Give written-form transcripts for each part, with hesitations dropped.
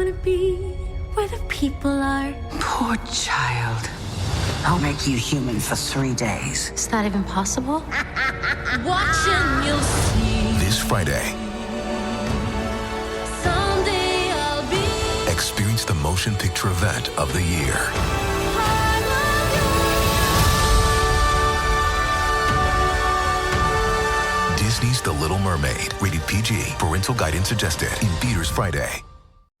wanna be where the people are. Poor child. I'll make you human for 3 days. Is that even possible? Watch and you'll see. This Friday, Someday I'll be. experience the motion picture event of the year. Disney's The Little Mermaid. Rated PG. Parental guidance suggested. In theaters Friday.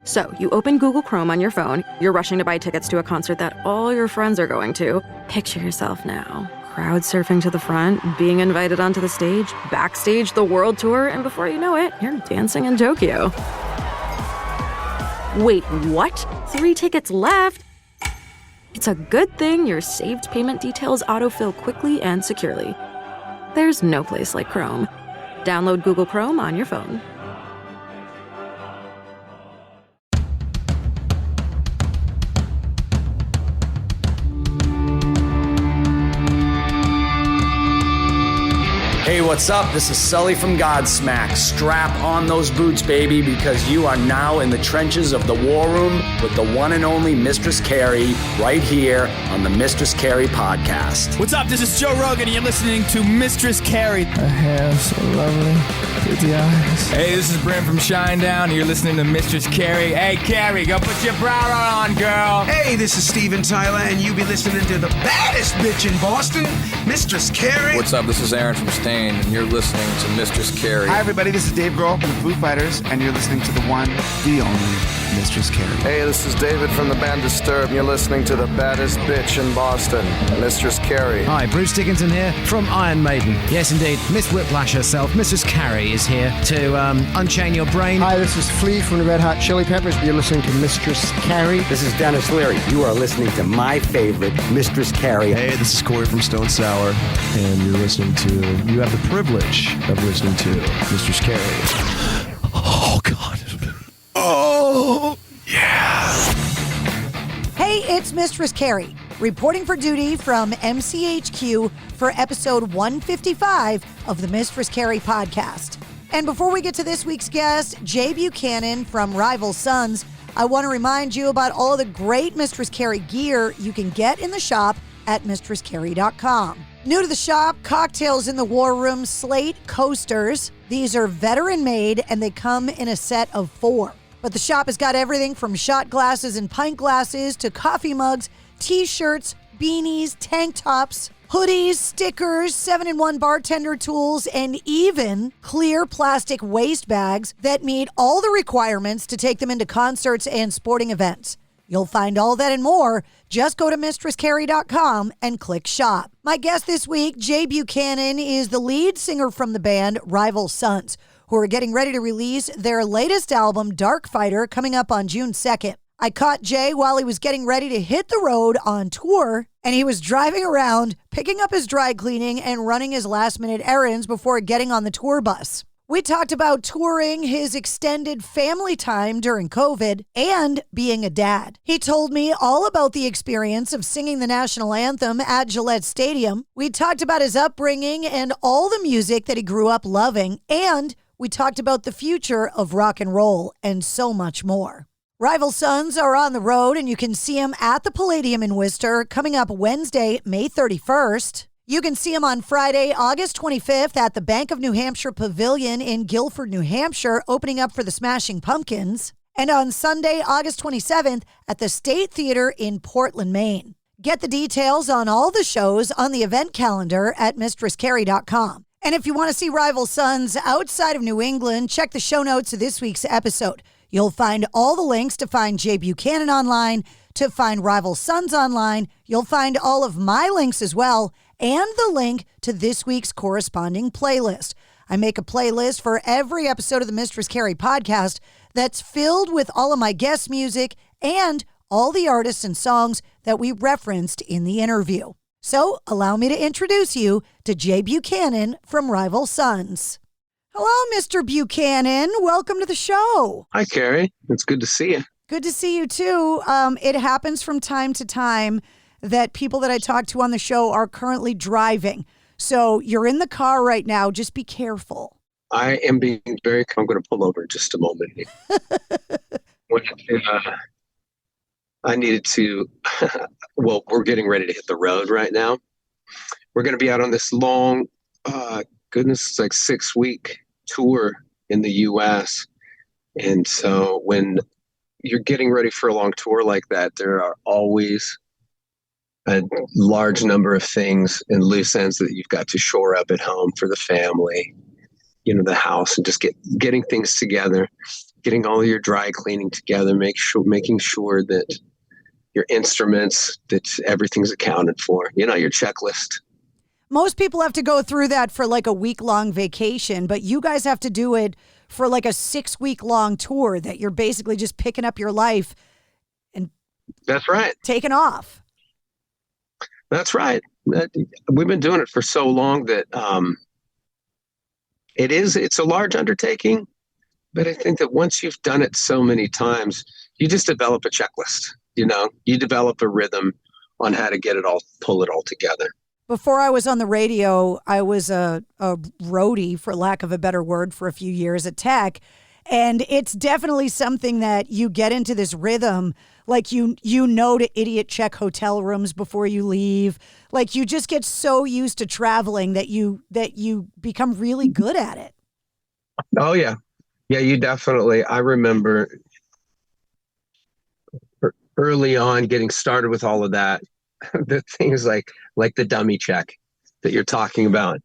So, you open Google Chrome on your phone, you're rushing to buy tickets to a concert that all your friends are going to. Picture yourself now, crowd surfing to the front, being invited onto the stage, backstage the world tour, and before you know it, you're dancing in Tokyo. Wait, what? 3 tickets left? It's a good thing your saved payment details autofill quickly and securely. There's no place like Chrome. Download Google Chrome on your phone. Hey, what's up? This is Sully from Godsmack. Strap on those boots, baby, because you are now in the trenches of the war room with the one and only Mistress Carrie right here on the Mistress Carrie podcast. What's up? This is Joe Rogan, and you're listening to Mistress Carrie. Her hair so lovely, pretty eyes. Hey, this is Brent from Shinedown, and you're listening to Mistress Carrie. Hey, Carrie, go put your bra on, girl. Hey, this is Steven Tyler, and you be listening to the baddest bitch in Boston, Mistress Carrie. What's up? This is Aaron from Stain, and you're listening to Mistress Carrie. Hi, everybody. This is Dave Grohl from the Foo Fighters, and you're listening to the one, the only Mistress Carrie. Hey, this is David from the band Disturbed, and you're listening to the baddest bitch in Boston, Mistress Carrie. Hi, Bruce Dickinson here from Iron Maiden. Yes, indeed, Miss Whiplash herself, Mrs. Carrie, is here to unchain your brain. Hi, this is Flea from the Red Hot Chili Peppers. You're listening to Mistress Carrie. This is Dennis Leary. You are listening to my favorite, Mistress Carrie. Hey, this is Corey from Stone Sour, and you're listening to, you have the privilege of listening to Mistress Carrie. Oh, God. Oh, yeah. Hey, it's Mistress Carrie, reporting for duty from MCHQ for episode 155 of the Mistress Carrie podcast. And before we get to this week's guest, Jay Buchanan from Rival Sons, I want to remind you about all the great Mistress Carrie gear you can get in the shop at mistresscarrie.com. New to the shop, Cocktails in the War Room Slate coasters. These are veteran made and they come in a set of 4. But the shop has got everything from shot glasses and pint glasses to coffee mugs, t-shirts, beanies, tank tops, hoodies, stickers, 7-in-1 bartender tools, and even clear plastic waste bags that meet all the requirements to take them into concerts and sporting events. You'll find all that and more. Just go to mistresscarrie.com and click shop. My guest this week, Jay Buchanan, is the lead singer from the band Rival Sons, who are getting ready to release their latest album, Darkfighter, coming up on June 2nd. I caught Jay while he was getting ready to hit the road on tour, and he was driving around, picking up his dry cleaning and running his last-minute errands before getting on the tour bus. We talked about touring, his extended family time during COVID, and being a dad. He told me all about the experience of singing the National Anthem at Gillette Stadium. We talked about his upbringing and all the music that he grew up loving, and we talked about the future of rock and roll and so much more. Rival Sons are on the road, and you can see them at the Palladium in Worcester coming up Wednesday, May 31st. You can see them on Friday, August 25th at the Bank of New Hampshire Pavilion in Guilford, New Hampshire, opening up for the Smashing Pumpkins. And on Sunday, August 27th at the State Theater in Portland, Maine. Get the details on all the shows on the event calendar at mistresscarrie.com. And if you want to see Rival Sons outside of New England, check the show notes of this week's episode. You'll find all the links to find Jay Buchanan online, to find Rival Sons online. You'll find all of my links as well, and the link to this week's corresponding playlist. I make a playlist for every episode of the Mistress Carrie podcast that's filled with all of my guest music and all the artists and songs that we referenced in the interview. So allow me to introduce you to Jay Buchanan from Rival Sons. Hello, Mr. Buchanan. Welcome to the show. Hi, Carrie. It's good to see you. Good to see you, too. It happens from time to time that people that I talk to on the show are currently driving. So you're in the car right now. Just be careful. I am being I'm going to pull over in just a moment. when I needed to, well, we're getting ready to hit the road right now. We're going to be out on this long, goodness, it's like 6-week tour in the U.S. And so when you're getting ready for a long tour like that, there are always a large number of things and loose ends that you've got to shore up at home for the family, the house, and just getting things together, getting all your dry cleaning together, making sure that your instruments, that everything's accounted for, your checklist. Most people have to go through that for like a week-long vacation, but you guys have to do it for like a 6-week-long tour that you're basically just picking up your life and that's right, taking off. That's right. We've been doing it for so long that it's a large undertaking, but I think that once you've done it so many times, you just develop a checklist. You develop a rhythm on how to pull it all together. Before I was on the radio, I was a roadie, for lack of a better word, for a few years at Tech. And it's definitely something that you get into this rhythm, like to idiot check hotel rooms before you leave. Like you just get so used to traveling that you become really good at it. Oh, yeah. Yeah, you definitely. I remember early on getting started with all of that, the things like the dummy check that you're talking about.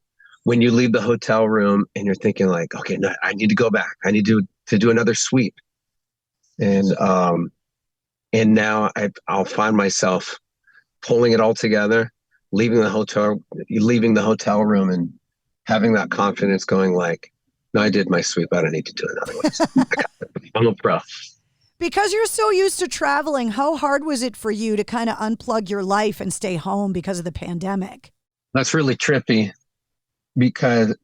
When you leave the hotel room and you're thinking like, okay, no, I need to go back. I need to do another sweep. And now I'll find myself pulling it all together, leaving the hotel room and having that confidence going like, no, I did my sweep. I don't need to do another one. I'm a pro. Because you're so used to traveling, how hard was it for you to kind of unplug your life and stay home because of the pandemic? That's really trippy because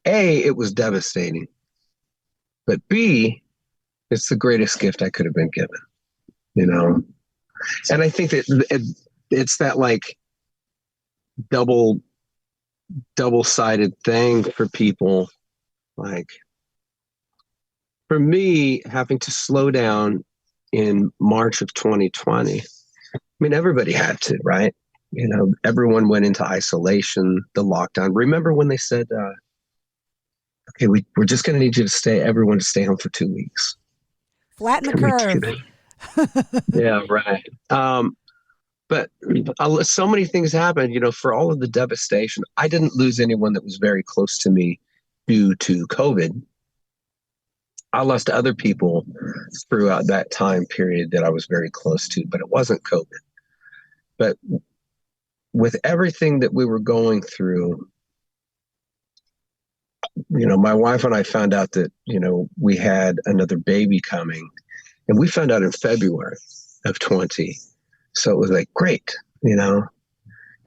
A, it was devastating, but B, it's the greatest gift I could have been given, And I think that it's that like double-sided thing for people. Like, for me, having to slow down in March of 2020, everybody had to, right? Everyone went into isolation, the lockdown. Remember when they said, okay, we're just going to need you to everyone to stay home for 2 weeks. Flatten the curve. Yeah, right. But so many things happened, for all of the devastation. I didn't lose anyone that was very close to me due to COVID. I lost other people throughout that time period that I was very close to, but it wasn't COVID. But with everything that we were going through, my wife and I found out that, we had another baby coming, and we found out in February of 20. So it was like, great, and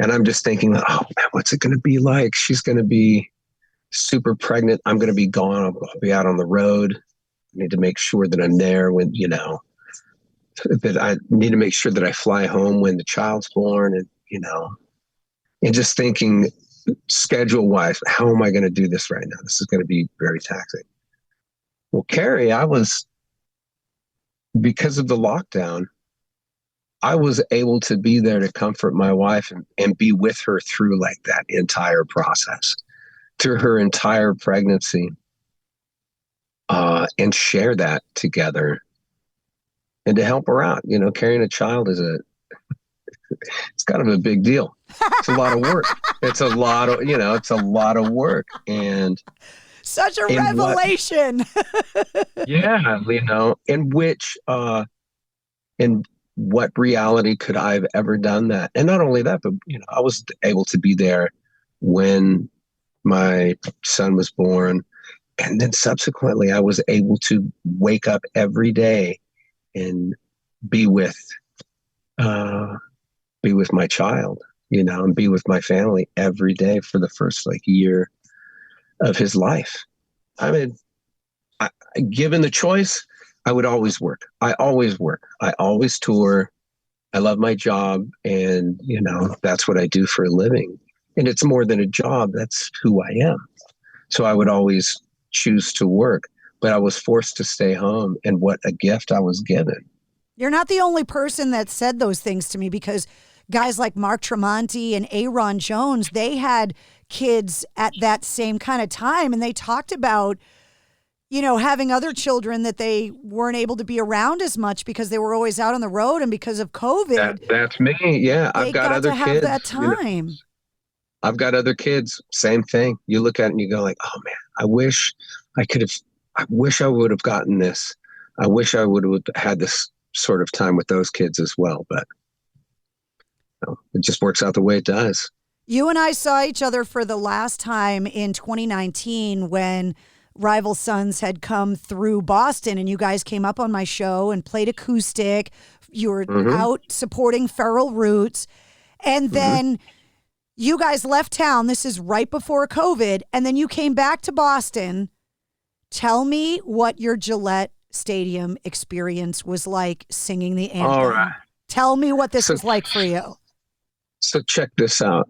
I'm just thinking, oh man, what's it going to be like? She's going to be super pregnant. I'm going to be gone. I'll be out on the road. I need to make sure that I'm there when, that I need to make sure that I fly home when the child's born and, and just thinking schedule wise, how am I going to do this right now? This is going to be very taxing. Well, Carrie, because of the lockdown, I was able to be there to comfort my wife and be with her through like that entire process, through her entire pregnancy. And share that together and to help her out. Carrying a child it's kind of a big deal. It's a lot of work. It's a lot of work. And such a revelation. Yeah. In what reality could I have ever done that? And not only that, but, I was able to be there when my son was born. And then subsequently, I was able to wake up every day and be with my child, and be with my family every day for the first year of his life. Given the choice, I would always work. I always work. I always tour. I love my job, and that's what I do for a living. And it's more than a job. That's who I am. So I would always choose to work. but I was forced to stay home, and what a gift I was given. You're not the only person that said those things to me, because guys like Mark Tremonti and Aaron Jones, they had kids at that same kind of time, and they talked about, having other children that they weren't able to be around as much because they were always out on the road, and because of COVID. That's me. Yeah, I've got other to have kids. that time. I've got other kids. Same thing. You look at it and you go like, oh man, I wish I would have gotten this. I wish I would have had this sort of time with those kids as well. But it just works out the way it does. You and I saw each other for the last time in 2019 when Rival Sons had come through Boston, and you guys came up on my show and played acoustic. You were out supporting Feral Roots. And then you guys left town. This is right before COVID. And then you came back to Boston. Tell me what your Gillette Stadium experience was like singing the anthem. All right. Tell me what this was like for you. So check this out.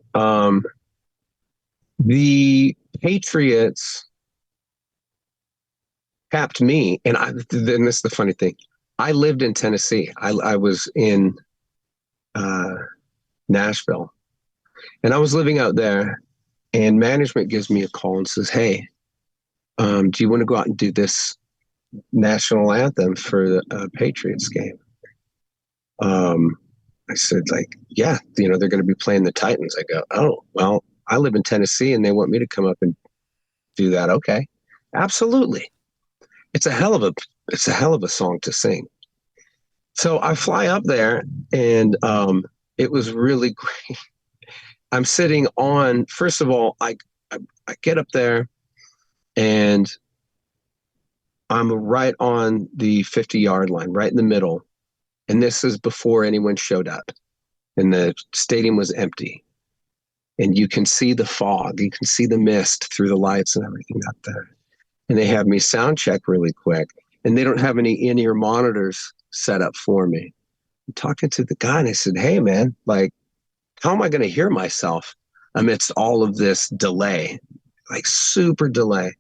The Patriots tapped me, and then this is the funny thing. I lived in Tennessee. I was in Nashville, and I was living out there, and management gives me a call and says, hey, do you want to go out and do this national anthem for the Patriots game? I said, like, yeah, they're going to be playing the Titans. I go, oh, well, I live in Tennessee and they want me to come up and do that. Okay. Absolutely. It's a hell of a song to sing. So I fly up there, and it was really great. I'm sitting on, first of all, I get up there and I'm right on the 50-yard line, right in the middle. And this is before anyone showed up, and the stadium was empty, and you can see the fog, you can see the mist through the lights and everything up there. And they have me sound check really quick, and they don't have any in-ear monitors set up for me. I'm talking to the guy, and I said, hey man, like, how am I going to hear myself amidst all of this delay, like super delay?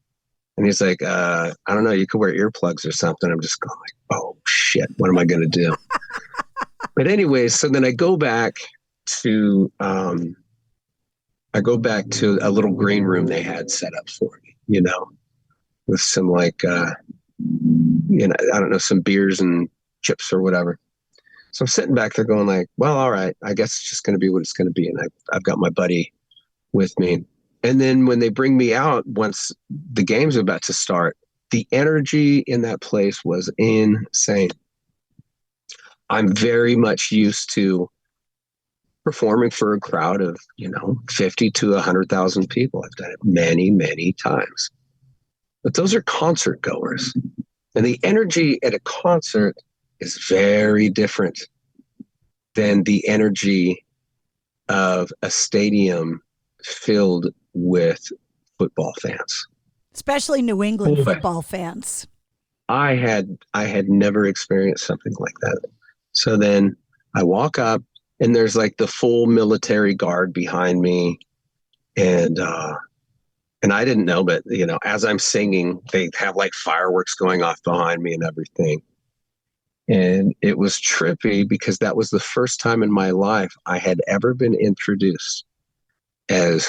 And he's like, I don't know, you could wear earplugs or something. I'm just going like, oh shit, what am I going to do? But anyway, so then I go back to a little green room they had set up for me, with some like, I don't know, some beers and chips or whatever. So I'm sitting back there going like, well, all right, I guess it's just going to be what it's going to be. And I've got my buddy with me. And then when they bring me out, once the game's about to start, the energy in that place was insane. I'm very much used to performing for a crowd of, 50 to 100,000 people. I've done it many, many times. But those are concert goers. And the energy at a concert is very different than the energy of a stadium filled with football fans, especially New England football fans. I had never experienced something like that. So then I walk up, and there's like the full military guard behind me, and I didn't know, but as I'm singing, they have like fireworks going off behind me and everything. And it was trippy because that was the first time in my life I had ever been introduced as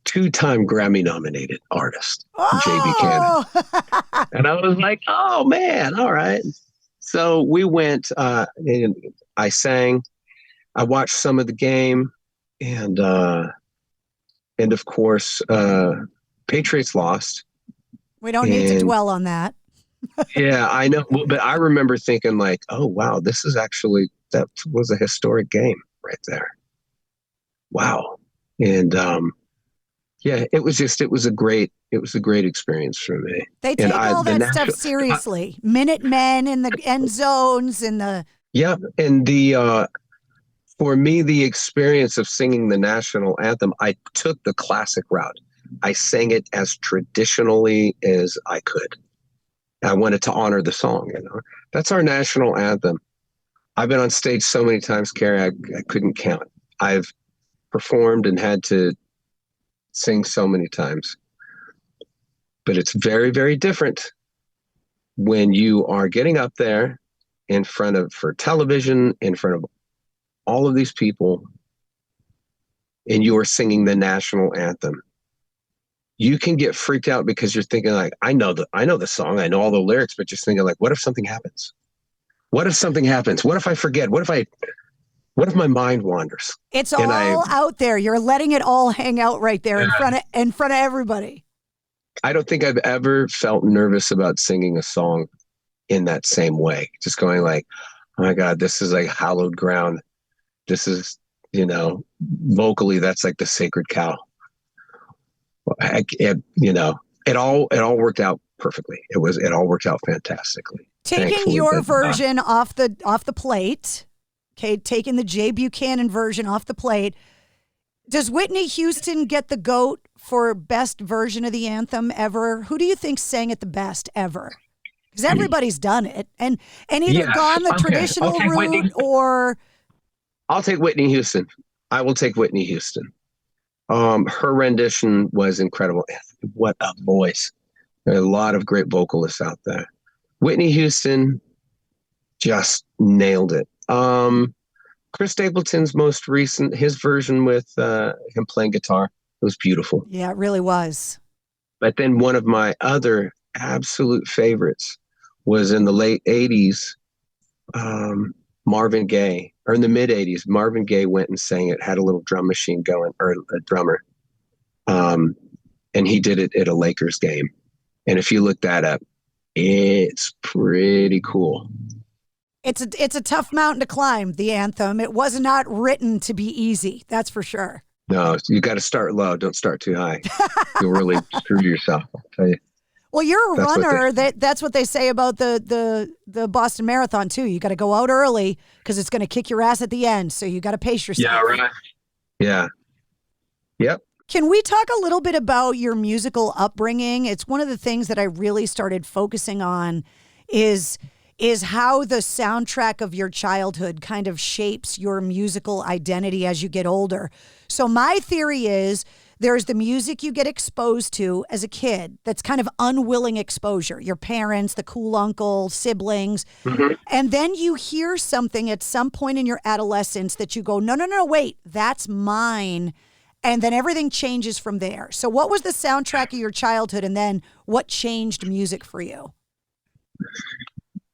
two-time Grammy nominated artist, Jay Buchanan. And I was like, oh man, all right. So we went, and I sang, I watched some of the game, and of course, Patriots lost. We don't need to dwell on that. Yeah, I know. But I remember thinking like, oh, wow, that was a historic game right there. Wow. And it was a great experience for me. They take all that stuff seriously. Minutemen in the end zones and the. Yeah. And for me, the experience of singing the national anthem, I took the classic route. I sang it as traditionally as I could. I wanted to honor the song, That's our national anthem. I've been on stage so many times, Carrie, I couldn't count. I've performed and had to sing so many times. But it's very, very different when you are getting up there for television, in front of all of these people, and you are singing the national anthem. You can get freaked out because you're thinking like, I know the song, I know all the lyrics, but just thinking like, what if something happens? What if something happens? What if I forget? What if my mind wanders? It's all out there. You're letting it all hang out right there in front of everybody. I don't think I've ever felt nervous about singing a song in that same way. Just going like, oh my God, this is like hallowed ground. This is, vocally, that's like the sacred cow. It all worked out perfectly. It all worked out fantastically. Taking your version off the plate, okay, taking the Jay Buchanan version off the plate, does Whitney Houston get the GOAT for best version of the anthem ever? Who do you think sang it the best ever? Because everybody's done it, and either gone the traditional route or. I'll take Whitney Houston. I will take Whitney Houston. Her rendition was incredible. What a voice! There are a lot of great vocalists out there. Whitney Houston just nailed it. Chris Stapleton's most recent, his version with him playing guitar, it was beautiful. Yeah, it really was. But then one of my other absolute favorites was in the late 80s, Marvin Gaye, or in the mid 80s, Marvin Gaye went and sang it, had a little drum machine going, or a drummer. And he did it at a Lakers game. And if you look that up, it's pretty cool. It's a tough mountain to climb, the anthem. It was not written to be easy, that's for sure. No, you got to start low. Don't start too high. You'll really screw yourself, I'll tell you. Well, you're a runner. That's what they say about the Boston Marathon, too. You got to go out early because it's going to kick your ass at the end. So you got to pace yourself. Yeah, right. Yeah. Yep. Can we talk a little bit about your musical upbringing? It's one of the things that I really started focusing on is how the soundtrack of your childhood kind of shapes your musical identity as you get older. So my theory is there's the music you get exposed to as a kid that's kind of unwilling exposure. Your parents, the cool uncle, siblings. Mm-hmm. And then you hear something at some point in your adolescence that you go, no, wait, that's mine. And then everything changes from there. So what was the soundtrack of your childhood, and then what changed music for you?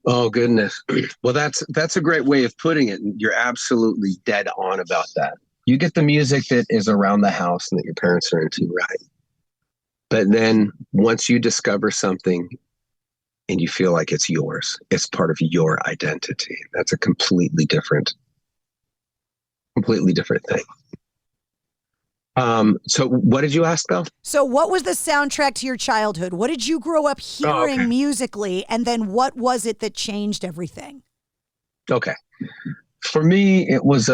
Oh, goodness. Well, that's a great way of putting it. You're absolutely dead on about that. You get the music that is around the house and that your parents are into, right? But then once you discover something and you feel like it's yours, it's part of your identity. That's a completely different thing. So what did you ask, though? So what was the soundtrack to your childhood? What did you grow up hearing musically? And then what was it that changed everything? Okay. For me, it was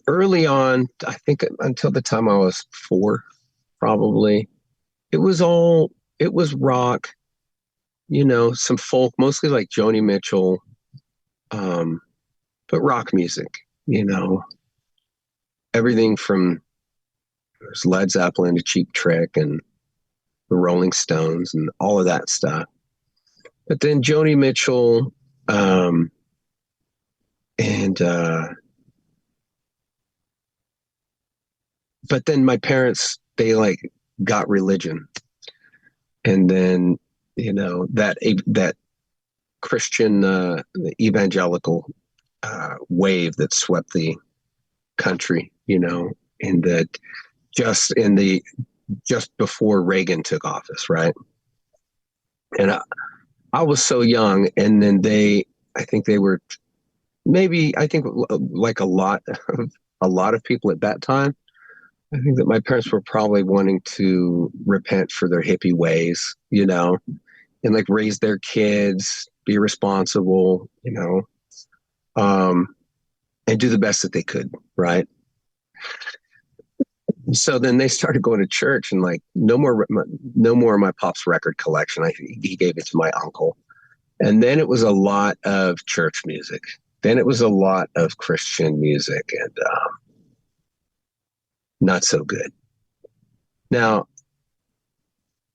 early on, I think until the time I was 4, probably. It was rock, some folk, mostly like Joni Mitchell, but rock music, everything from Led Zeppelin to Cheap Trick and the Rolling Stones and all of that stuff. But then Joni Mitchell, but then my parents, they got religion. And then, that Christian, the evangelical wave that swept the country, and that just before Reagan took office, right? And I was so young, and then I think like a lot of people at that time, I think that my parents were probably wanting to repent for their hippie ways, and raise their kids, be responsible, and do the best that they could, right? So then they started going to church, and no more of my pop's record collection. He gave it to my uncle. And then it was a lot of church music. Then it was a lot of Christian music, and not so good. Now,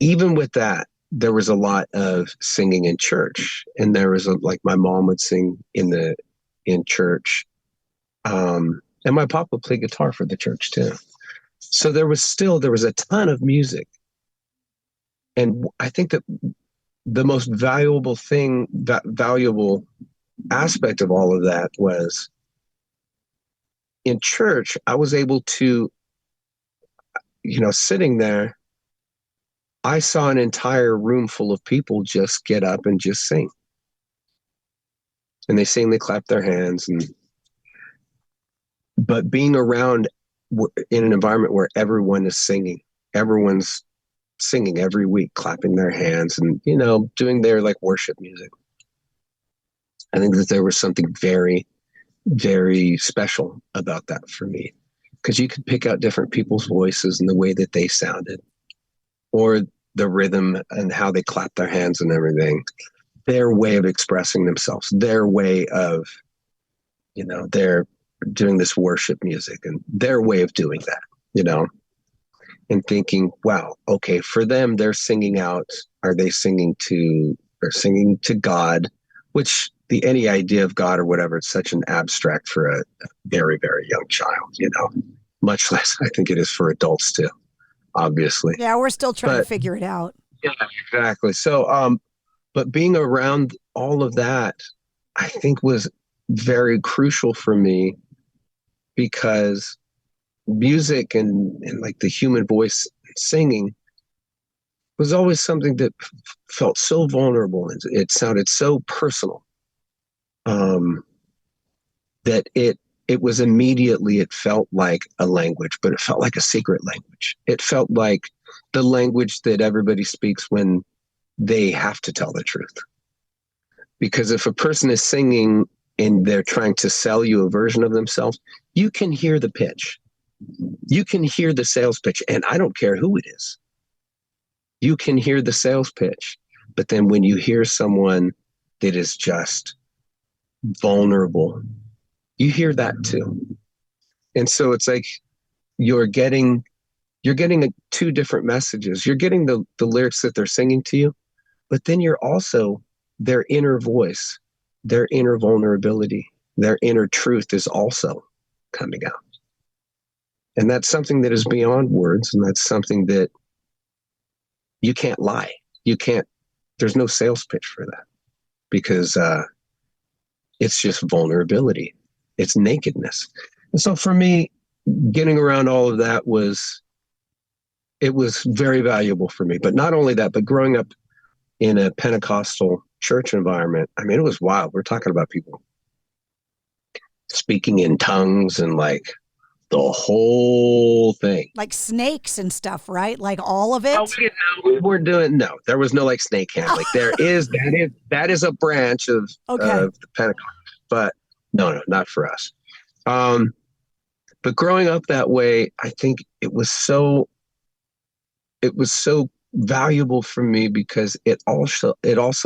even with that, there was a lot of singing in church, and there was like my mom would sing in church, and my papa would play guitar for the church too. So there was a ton of music, and I think that the most valuable aspect of all of that was in church. I was able to, sitting there, I saw an entire room full of people just get up and just sing. And they sing, they clap their hands. But being around in an environment where everyone is singing, everyone's singing every week, clapping their hands and, doing their like worship music. I think that there was something very, very special about that for me, because you could pick out different people's voices and the way that they sounded, or the rhythm and how they clap their hands and everything, their way of expressing themselves, their way of, they're doing this worship music and their way of doing that, and thinking, wow, okay, for them, they're singing out. Are they singing to God, which any idea of God or whatever, it's such an abstract for a very, very young child, much less I think it is for adults too, obviously. Yeah, we're still trying to figure it out. Yeah, exactly. So, but being around all of that, I think was very crucial for me, because music and like the human voice singing was always something that felt so vulnerable, and it sounded so personal, that it was immediately, it felt like a language, but it felt like a secret language. It felt like the language that everybody speaks when they have to tell the truth. Because if a person is singing and they're trying to sell you a version of themselves, you can hear the pitch. You can hear the sales pitch, and I don't care who it is. You can hear the sales pitch. But then when you hear someone that is just vulnerable, you hear that too. And so it's like you're getting two different messages. You're getting the lyrics that they're singing to you, but then you're also their inner voice, their inner vulnerability, their inner truth is also coming out. And that's something that is beyond words, and that's something that you can't lie. There's no sales pitch for that, because it's just vulnerability. It's nakedness. And so for me, getting around all of that was very valuable for me. But not only that, but growing up in a Pentecostal church environment, I mean, it was wild. We're talking about people speaking in tongues and like the whole thing. Like snakes and stuff, right? Like all of it? We weren't doing, no, there was no like snake handling. That is a branch of the Pentecost, but no, not for us. But growing up that way, I think it was so valuable for me, because it also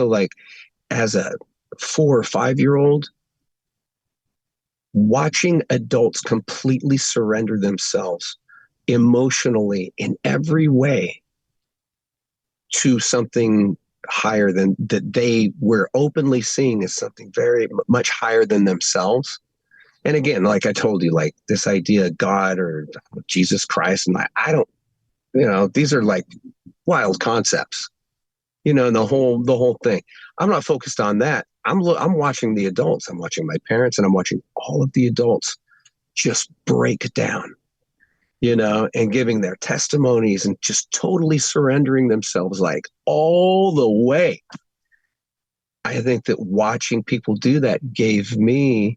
like, as a 4 or 5 year old, watching adults completely surrender themselves emotionally in every way to something higher than that they were openly seeing as something very much higher than themselves. And again, like I told you, like this idea of God or Jesus Christ, and I don't, these are like wild concepts, and the whole thing. I'm not focused on that. I'm watching the adults. I'm watching my parents, and I'm watching all of the adults just break down, and giving their testimonies and just totally surrendering themselves like all the way. I think that watching people do that gave me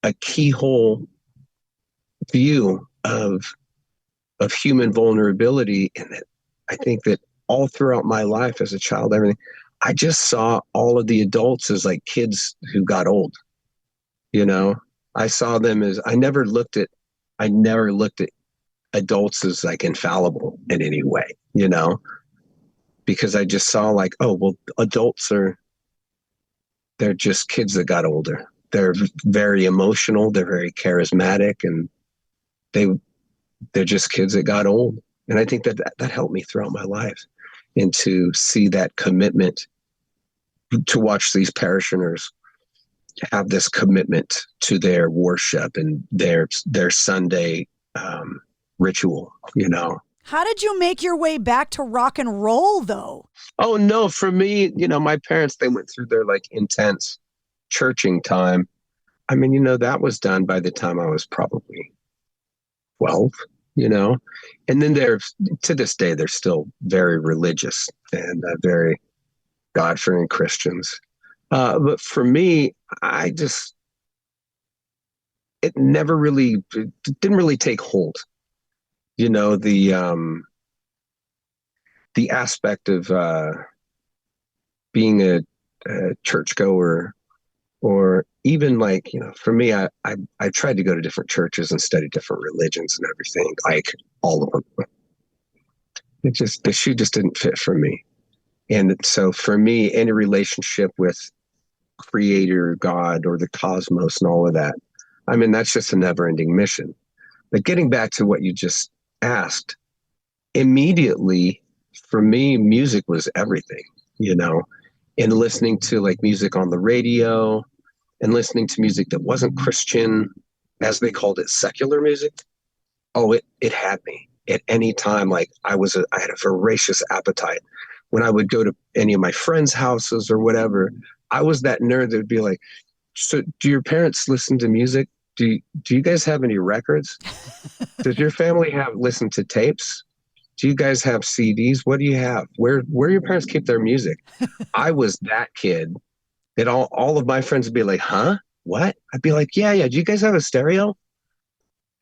a keyhole view of human vulnerability. And that I think that all throughout my life as a child, everything, I just saw all of the adults as like kids who got old. I saw them as, I never looked at adults as like infallible in any way, because I just saw like, oh, well, adults they're just kids that got older. They're very emotional. They're very charismatic, and they're just kids that got old. And I think that helped me throughout my life, and to see that commitment, to watch these parishioners have this commitment to their worship and their Sunday ritual, you know. How did you make your way back to rock and roll, though? Oh, no, for me, you know, my parents, they went through their like intense churching time. I mean, you know, that was done by the time I was probably 12, you know, and then to this day, they're still very religious and very God-fearing Christians. But for me, it never really, it didn't really take hold. You know, the aspect of being a churchgoer, or even like, you know, for me, I tried to go to different churches and study different religions and everything, like all of them. The shoe just didn't fit for me. And so for me, any relationship with Creator, God, or the cosmos and all of that, I mean, that's just a never-ending mission. But getting back to what you just asked, immediately for me, music was everything, you know, and listening to like music on the radio and listening to music that wasn't Christian, as they called it, secular music. Oh, it had me at any time. Like I had a voracious appetite. When I would go to any of my friends' houses or whatever, I was that nerd that would be like, so do your parents listen to music? Do you guys have any records? Does your family listen to tapes? Do you guys have CDs? What do you have? Where your parents keep their music? I was that kid that all of my friends would be like, huh? What? I'd be like, yeah. Do you guys have a stereo?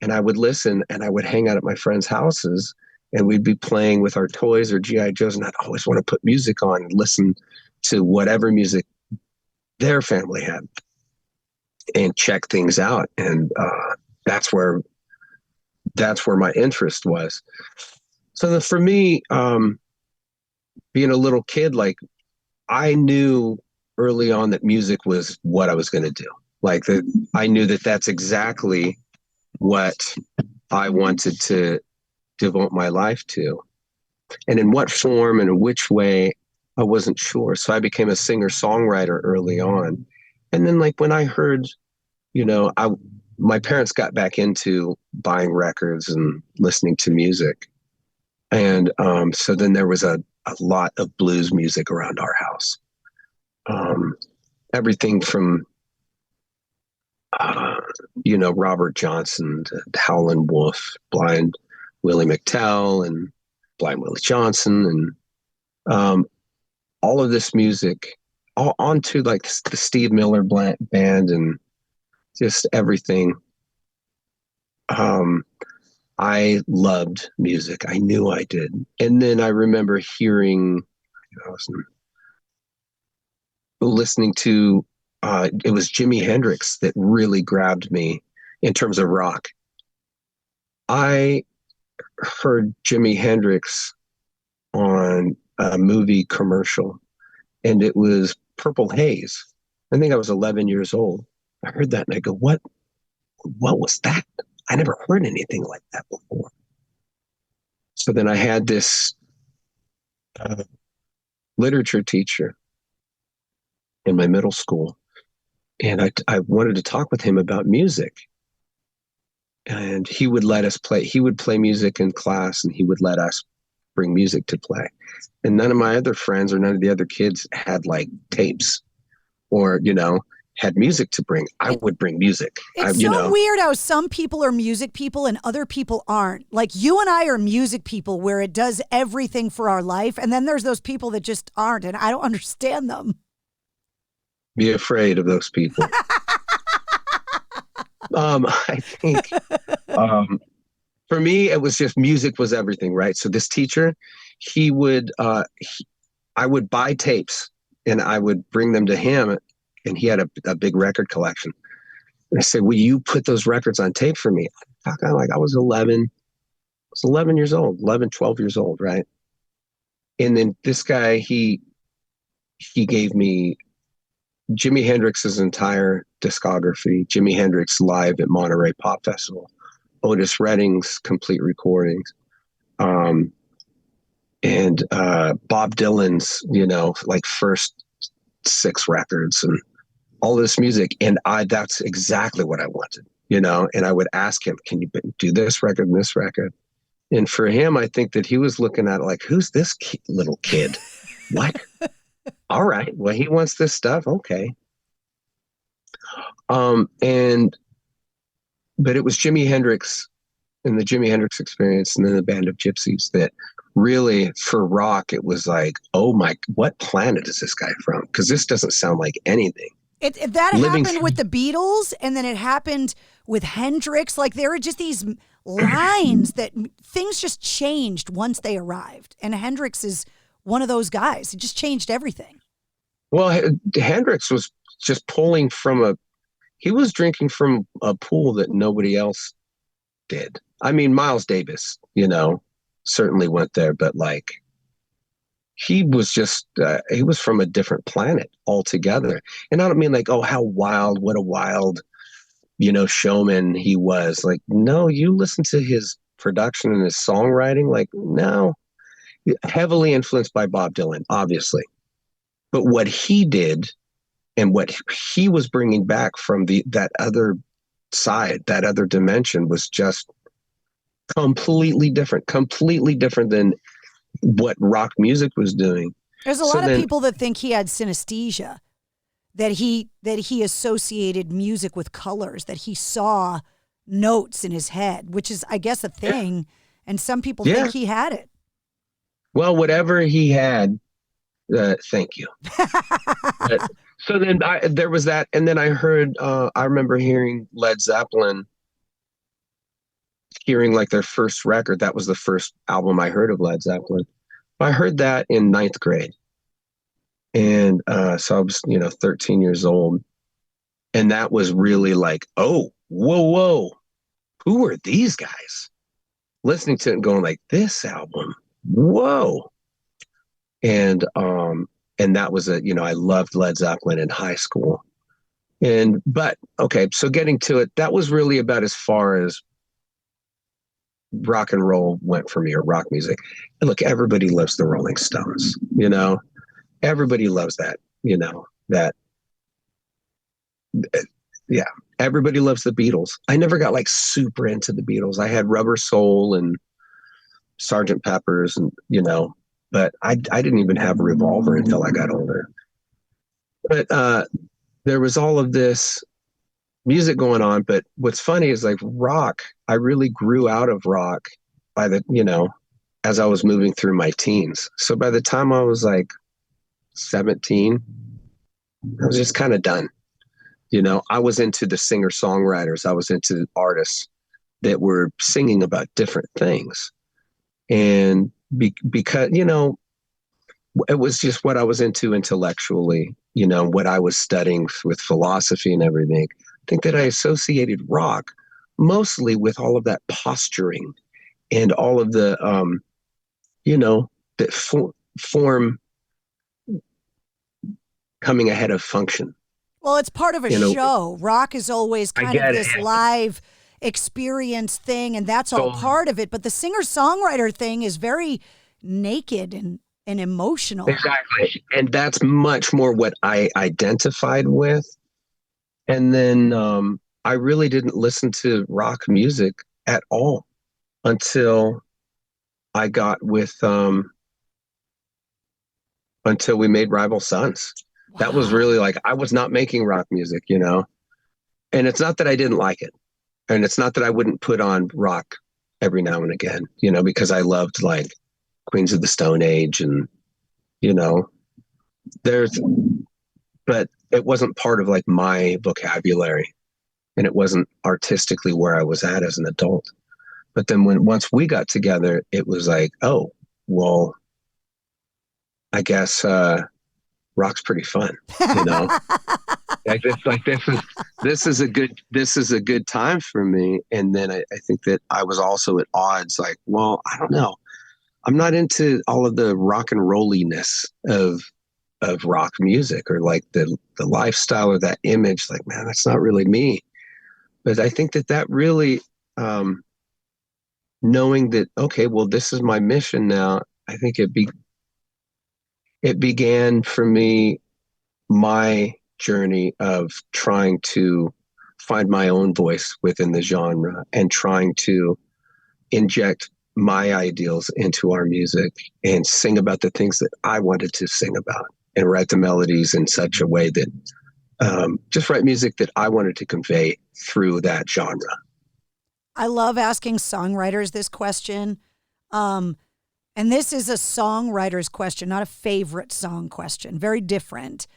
And I would listen, and I would hang out at my friends' houses, and we'd be playing with our toys or G.I. Joes, and I'd always want to put music on and listen to whatever music their family had and check things out. And that's where my interest was. So for me, being a little kid, like I knew early on that music was what I was going to do. Like I knew that that's exactly what I wanted to devote my life to. And in what form and in which way, I wasn't sure. So I became a singer-songwriter early on. And then like when I heard, you know, my parents got back into buying records and listening to music. And so then there was a lot of blues music around our house. Everything from, you know, Robert Johnson to Howlin' Wolf, Blind Willie McTell and Blind Willie Johnson, and all of this music, all onto like the Steve Miller band and just everything. I loved music. I knew I did. And then I remember hearing, listening to, it was Jimi Hendrix that really grabbed me in terms of rock. I heard Jimi Hendrix on a movie commercial, and it was Purple Haze. I think I was 11 years old. I heard that and I go, what was that? I never heard anything like that before. So then I had this literature teacher in my middle school, and I wanted to talk with him about music. And he would let us play. He would play music in class, and he would let us bring music to play. And none of my other friends or none of the other kids had like tapes or, you know, had music to bring. I would bring music. It's weird how some people are music people and other people aren't. Like you and I are music people where it does everything for our life. And then there's those people that just aren't, and I don't understand them. Be afraid of those people. I think for me, it was just music was everything, right? So this teacher, he would, I would buy tapes and I would bring them to him, and he had a big record collection. And I said, will you put those records on tape for me? I was 11 years old, 12 years old, right? And then this guy, he gave me Jimi Hendrix's entire discography, Jimi Hendrix live at Monterey Pop Festival, Otis Redding's complete recordings, and Bob Dylan's, you know, like first 6 records and all this music. And that's exactly what I wanted, you know, and I would ask him, can you do this record and this record? And for him, I think that he was looking at it like, who's this little kid? What? All right. Well, he wants this stuff. Okay. But it was Jimi Hendrix and the Jimi Hendrix Experience and then the Band of Gypsies that really, for rock, it was like, oh my, what planet is this guy from? Because this doesn't sound like anything. That happened with the Beatles, and then it happened with Hendrix. Like, there were just these lines that things just changed once they arrived. And Hendrix is one of those guys. It just changed everything. Well, Hendrix was just pulling from he was drinking from a pool that nobody else did. I mean, Miles Davis, you know, certainly went there, but like, he was just, he was from a different planet altogether. And I don't mean like, oh, how wild, what a wild, you know, showman he was. Like, no, you listen to his production and his songwriting, like, no, heavily influenced by Bob Dylan, obviously. But what he did and what he was bringing back from that other side, that other dimension was just completely different than what rock music was doing. There's a lot of people that think he had synesthesia, that he associated music with colors, that he saw notes in his head, which is, I guess, a thing. Yeah. And some people think he had it. Well, whatever he had, thank you. So then there was that. And then I heard, I remember hearing Led Zeppelin, hearing like their first record. That was the first album I heard of Led Zeppelin. I heard that in 9th grade. And so I was, 13 years old. And that was really like, oh, whoa, who are these guys? Listening to it and going like, this album, whoa. And that was I loved Led Zeppelin in high school. But so getting to it, that was really about as far as rock and roll went for me, or rock music. And look, everybody loves the Rolling Stones, everybody loves that, everybody loves the Beatles. I never got like super into the Beatles. I had Rubber Soul and Sgt. Pepper's and, but I didn't even have a Revolver until I got older. But there was all of this music going on. But what's funny is like rock, I really grew out of rock by as I was moving through my teens. So by the time I was like 17, I was just kind of done. I was into the singer-songwriters. I was into artists that were singing about different things. And because, it was just what I was into intellectually, what I was studying with philosophy and everything. I think that I associated rock mostly with all of that posturing and all of the, that form coming ahead of function. Well, it's part of a show. Rock is always kind of this live experience thing, and that's all part of it. But the singer-songwriter thing is very naked and emotional. Exactly. And that's much more what I identified with. And then I really didn't listen to rock music at all until I got with, until we made Rival Sons. Wow. That was really like, I was not making rock music, and it's not that I didn't like it. And it's not that I wouldn't put on rock every now and again, because I loved like Queens of the Stone Age and, but it wasn't part of like my vocabulary, and it wasn't artistically where I was at as an adult. But then once we got together, it was like, oh, well, I guess, rock's pretty fun, this is a good time for me. And then I think that I was also at odds, like, well, I don't know, I'm not into all of the rock and rolliness of rock music, or like the lifestyle or that image. Like, man, that's not really me. But I think that really knowing that, okay, well, this is my mission now. I think it began for me, my journey of trying to find my own voice within the genre and trying to inject my ideals into our music and sing about the things that I wanted to sing about and write the melodies in such a way that just write music that I wanted to convey through that genre. I love asking songwriters this question. And this is a songwriter's question, not a favorite song question. Very different.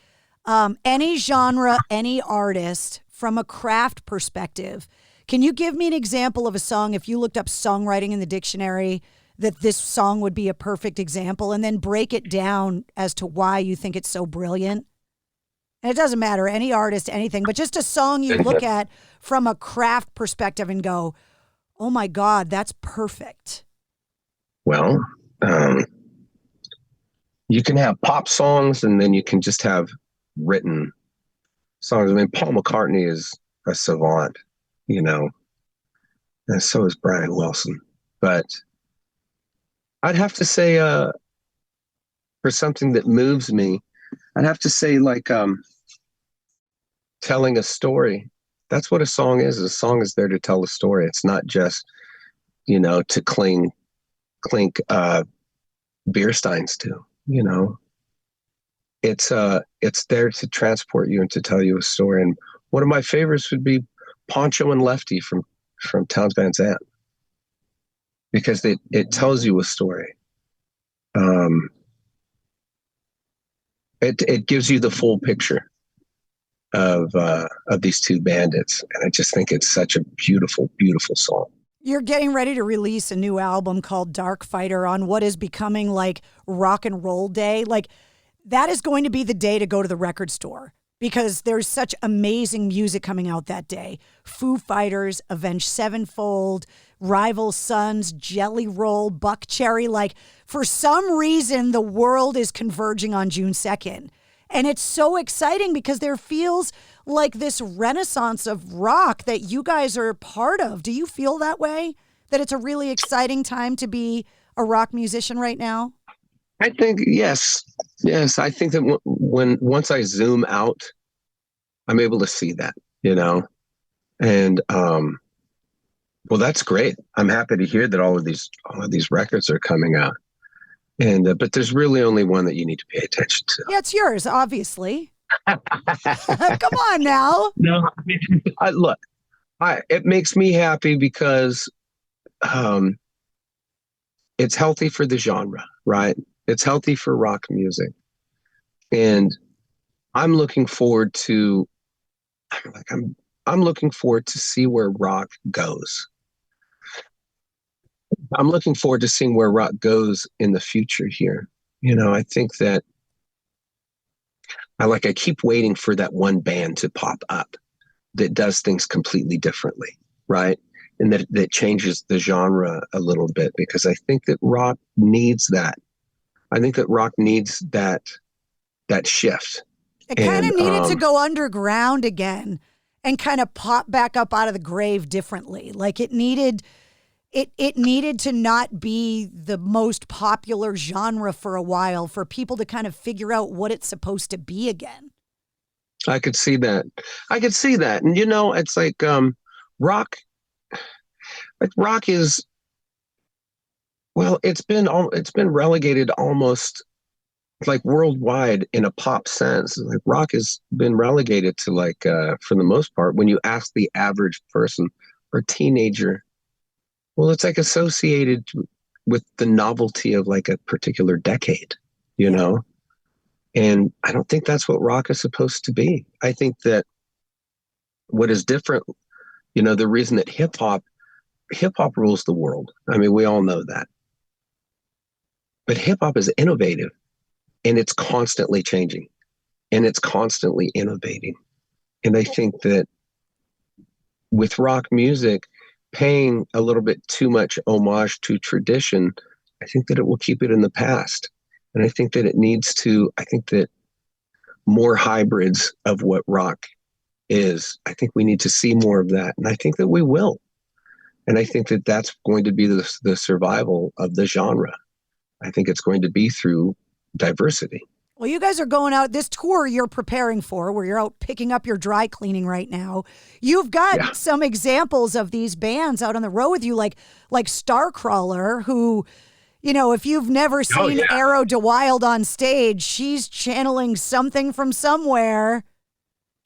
Any genre, any artist, from a craft perspective, can you give me an example of a song, if you looked up songwriting in the dictionary, that this song would be a perfect example, and then break it down as to why you think it's so brilliant? And it doesn't matter, any artist, anything, but just a song you look at from a craft perspective and go, oh my God, that's perfect. Well, you can have pop songs and then you can just have written songs. I mean, Paul McCartney is a savant, and so is Brian Wilson. But I'd have to say, for something that moves me, I'd have to say like telling a story. That's what a song is. A song is there to tell a story. It's not just, to clink beer steins to, It's there to transport you and to tell you a story. And one of my favorites would be Poncho and Lefty from Townes Van Zandt, because it tells you a story. It gives you the full picture of these two bandits, and I just think it's such a beautiful, beautiful song. You're getting ready to release a new album called Darkfighter on what is becoming like rock and roll day. Like, that is going to be the day to go to the record store, because there's such amazing music coming out that day. Foo Fighters, Avenged Sevenfold, Rival Sons, Jelly Roll, Buck Cherry. Like, for some reason, the world is converging on June 2nd. And it's so exciting because there feels like this renaissance of rock that you guys are a part of. Do you feel that way? That it's a really exciting time to be a rock musician right now? I think, yes. Yes, I think that once I zoom out, I'm able to see that, and well, that's great. I'm happy to hear that all of these records are coming out, and but there's really only one that you need to pay attention to. Yeah, it's yours, obviously. Come on now. No, look, it makes me happy because it's healthy for the genre, right? It's healthy for rock music. And I'm looking forward to see where rock goes. I'm looking forward to seeing where rock goes in the future here. I think that I keep waiting for that one band to pop up that does things completely differently, right? And that changes the genre a little bit, because I think that rock needs that. I think that rock needs that shift. It kind of needed to go underground again and kind of pop back up out of the grave differently. Like, it needed to not be the most popular genre for a while, for people to kind of figure out what it's supposed to be again. I could see that. And it's like rock. Like, rock is, well, it's been relegated almost like worldwide in a pop sense. Like, rock has been relegated to for the most part, when you ask the average person or teenager, well, it's like associated with the novelty of like a particular decade, and I don't think that's what rock is supposed to be. I think that what is different, the reason that hip hop rules the world. I mean, we all know that. But hip hop is innovative, and it's constantly changing, and it's constantly innovating. And I think that with rock music paying a little bit too much homage to tradition, I think that it will keep it in the past. And I think that I think that more hybrids of what rock is, I think we need to see more of that. And I think that we will. And I think that that's going to be the survival of the genre. I think it's going to be through diversity. Well, you guys are going out this tour you're preparing for, where you're out picking up your dry cleaning right now. You've got some examples of these bands out on the road with you, like Starcrawler, who, you know, if you've never seen Arrow DeWild on stage, she's channeling something from somewhere.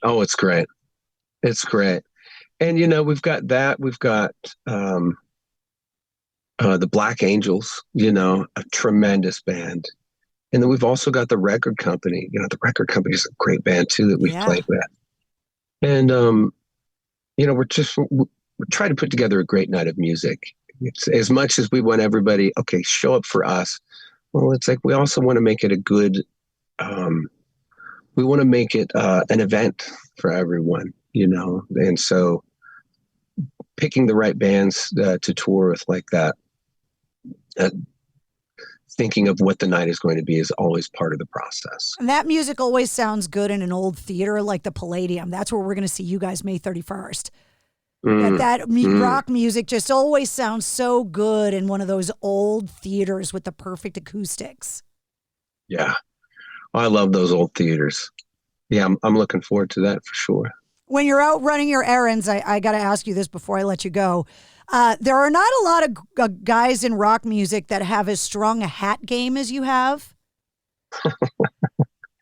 Oh, it's great. It's great. And, you know, we've got that. We've got the Black Angels, you know, a tremendous band. And then we've also got the record company. You know, the record company is a great band, too, that we've played with. And, you know, we're trying to put together a great night of music. It's, as much as we want everybody, okay, show up for us. Well, it's like we also want to make it a good, we want to make it an event for everyone, you know. And so picking the right bands to tour with like that, thinking of what the night is going to be is always part of the process. And that music always sounds good in an old theater like the Palladium. That's where we're going to see you guys May 31st. Rock music just always sounds so good in one of those old theaters with the perfect acoustics. Yeah. I love those old theaters. Yeah, I'm looking forward to that for sure. When you're out running your errands, I got to ask you this before I let you go. There are not a lot of guys in rock music that have as strong a hat game as you have.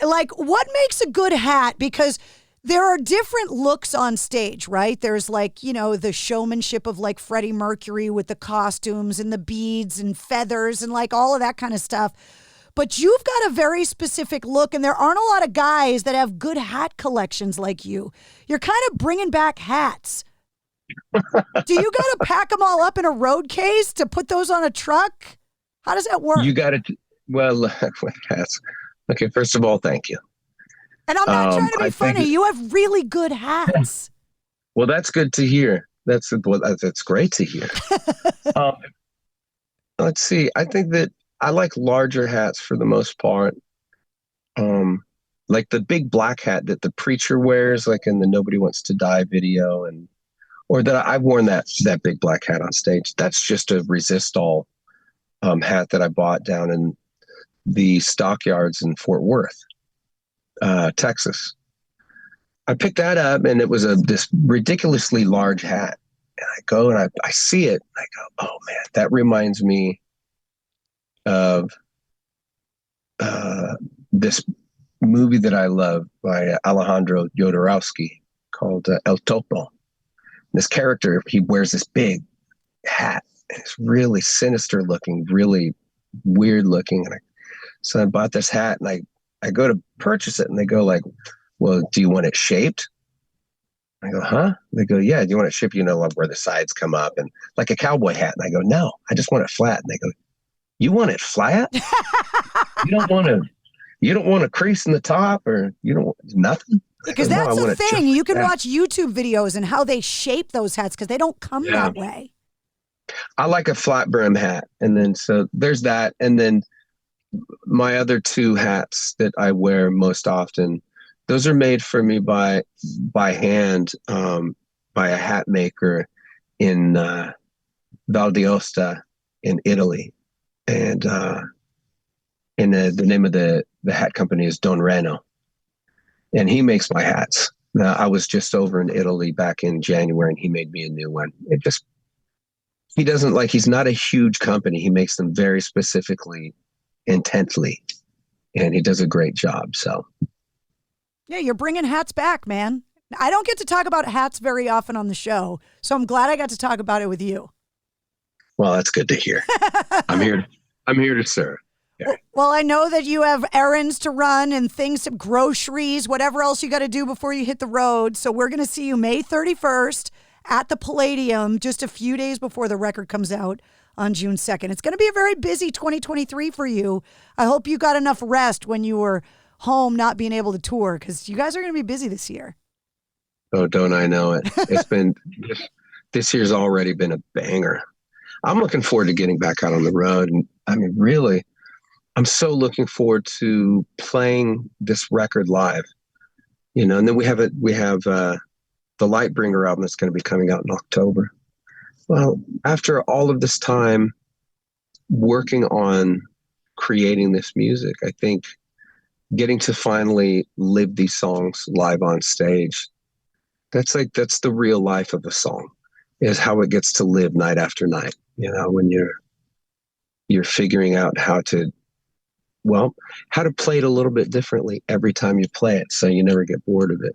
Like, what makes a good hat? Because there are different looks on stage, right? There's like, you know, the showmanship of like Freddie Mercury with the costumes and the beads and feathers and like all of that kind of stuff. But you've got a very specific look, and there aren't a lot of guys that have good hat collections like you. You're kind of bringing back hats. Do you got to pack them all up in a road case to put those on a truck? How does that work? You got to, well, hats. Okay, first of all, thank you. And I'm not trying to be funny. You have really good hats. Well, that's good to hear. That's great to hear. Let's see. I think that I like larger hats for the most part. Like the big black hat that the preacher wears, like in the Nobody Wants to Die video, or that I've worn that big black hat on stage. That's just a Resistol hat that I bought down in the stockyards in Fort Worth, Texas. I picked that up, and it was this ridiculously large hat. And I go and I see it. And I go, oh man, that reminds me of this movie that I love by Alejandro Jodorowsky called El Topo. This character, he wears this big hat, and it's really sinister looking, really weird looking. And so I bought this hat, and I go to purchase it, and they go like, well, do you want it shaped? I go, huh? They go, yeah, do you want it shaped? You know, like where the sides come up and like a cowboy hat. And I go, no, I just want it flat. And they go, you want it flat? You don't want a crease in the top, or you don't want nothing? Because that's the thing. You can watch YouTube videos and how they shape those hats because they don't come that way. I like a flat brim hat. And then so there's that. And then my other two hats that I wear most often, those are made for me by hand, by a hat maker in Val d'Aosta in Italy. And the name of the hat company is Don Reno. And he makes my hats. Now, I was just over in Italy back in January, and he made me a new one. He's not a huge company. He makes them very specifically, intently, and he does a great job. So, yeah, you're bringing hats back, man. I don't get to talk about hats very often on the show, so I'm glad I got to talk about it with you. Well, that's good to hear. I'm here to serve. Yeah. Well, I know that you have errands to run and things, groceries, whatever else you got to do before you hit the road. So we're going to see you May 31st at the Palladium, just a few days before the record comes out on June 2nd. It's going to be a very busy 2023 for you. I hope you got enough rest when you were home not being able to tour, because you guys are going to be busy this year. Oh, don't I know it? It's been, this year's already been a banger. I'm looking forward to getting back out on the road. And I mean, really, I'm so looking forward to playing this record live, you know. And then we have the Lightbringer album that's going to be coming out in October, Well, after all of this time working on creating this music, I think getting to finally live these songs live on stage, that's the real life of a song, is how it gets to live night after night. You know, when you're figuring out how to play it a little bit differently every time you play it, so you never get bored of it.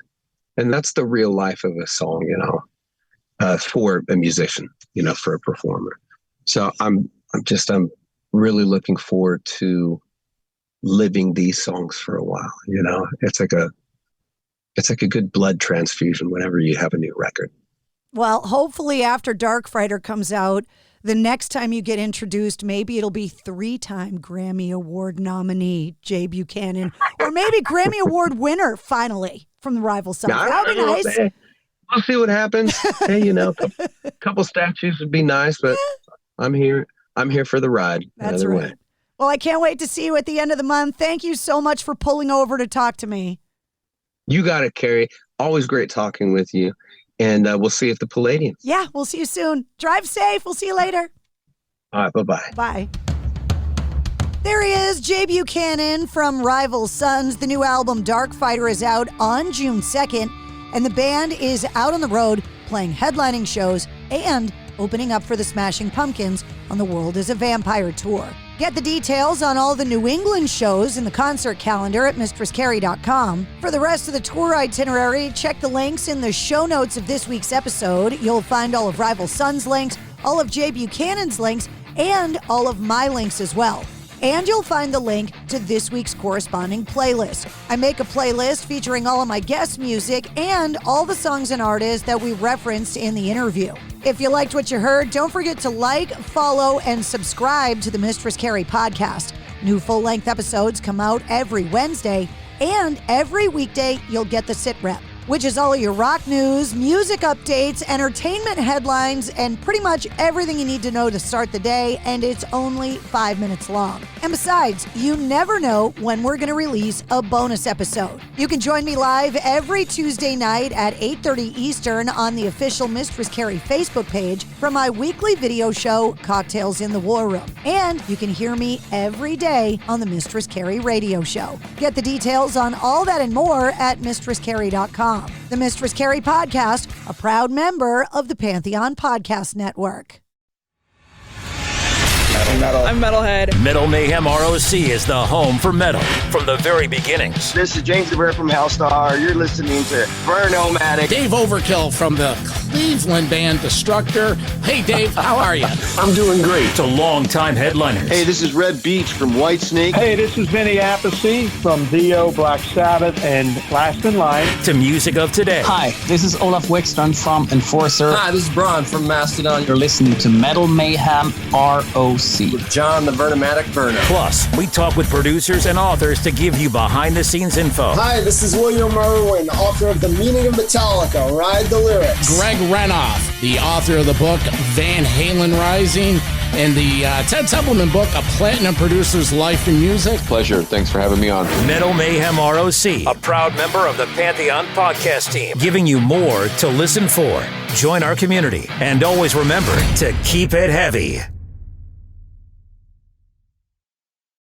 And that's the real life of a song, you know, for a musician, you know, for a performer. So I'm really looking forward to living these songs for a while. You know, it's like a good blood transfusion whenever you have a new record. Well, hopefully after Darkfighter comes out, the next time you get introduced, maybe it'll be 3-time Grammy Award nominee Jay Buchanan, or maybe Grammy Award winner finally from the Rival Sons. That would be nice. We'll see what happens. Hey, you know, a couple statues would be nice, but I'm here for the ride. That's right. Way. Well, I can't wait to see you at the end of the month. Thank you so much for pulling over to talk to me. You got it, Carrie. Always great talking with you. And we'll see you at the Palladium. Yeah, we'll see you soon. Drive safe. We'll see you later. All right, bye-bye. Bye. There he is, Jay Buchanan from Rival Sons. The new album Darkfighter is out on June 2nd, and the band is out on the road playing headlining shows and opening up for the Smashing Pumpkins on the World is a Vampire tour. Get the details on all the New England shows in the concert calendar at mistresscarrie.com. For the rest of the tour itinerary, check the links in the show notes of this week's episode. You'll find all of Rival Sons' links, all of Jay Buchanan's links, and all of my links as well. And you'll find the link to this week's corresponding playlist. I make a playlist featuring all of my guest music and all the songs and artists that we referenced in the interview. If you liked what you heard, don't forget to like, follow, and subscribe to the Mistress Carrie podcast. New full-length episodes come out every Wednesday, and every weekday you'll get the sit rep, which is all of your rock news, music updates, entertainment headlines, and pretty much everything you need to know to start the day, and it's only 5 minutes long. And besides, you never know when we're going to release a bonus episode. You can join me live every Tuesday night at 8:30 Eastern on the official Mistress Carrie Facebook page for my weekly video show, Cocktails in the War Room. And you can hear me every day on the Mistress Carrie radio show. Get the details on all that and more at mistresscarrie.com. The Mistress Carrie Podcast, a proud member of the Pantheon Podcast Network. Metal. I'm Metalhead. Metal Mayhem ROC is the home for metal from the very beginnings. This is James DeBerre from Hellstar. You're listening to Burnomatic. Dave Overkill from the Cleveland band Destructor. Hey, Dave, how are you? I'm doing great. To longtime headliners. Hey, this is Red Beach from Whitesnake. Hey, this is Vinny Appice from Dio, Black Sabbath, and Last in Line. To music of today. Hi, this is Olaf Wickstrand from Enforcer. Hi, this is Braun from Mastodon. You're listening to Metal Mayhem ROC. With John the Burnomatic Burno. Plus, we talk with producers and authors to give you behind-the-scenes info. Hi, this is William Merwin, author of The Meaning of Metallica, Ride the Lyrics. Greg Renoff, the author of the book Van Halen Rising and the Ted Templeman book, A Platinum Producer's Life in Music. Pleasure. Thanks for having me on. Metal Mayhem ROC, a proud member of the Pantheon podcast team, giving you more to listen for. Join our community, and always remember to keep it heavy.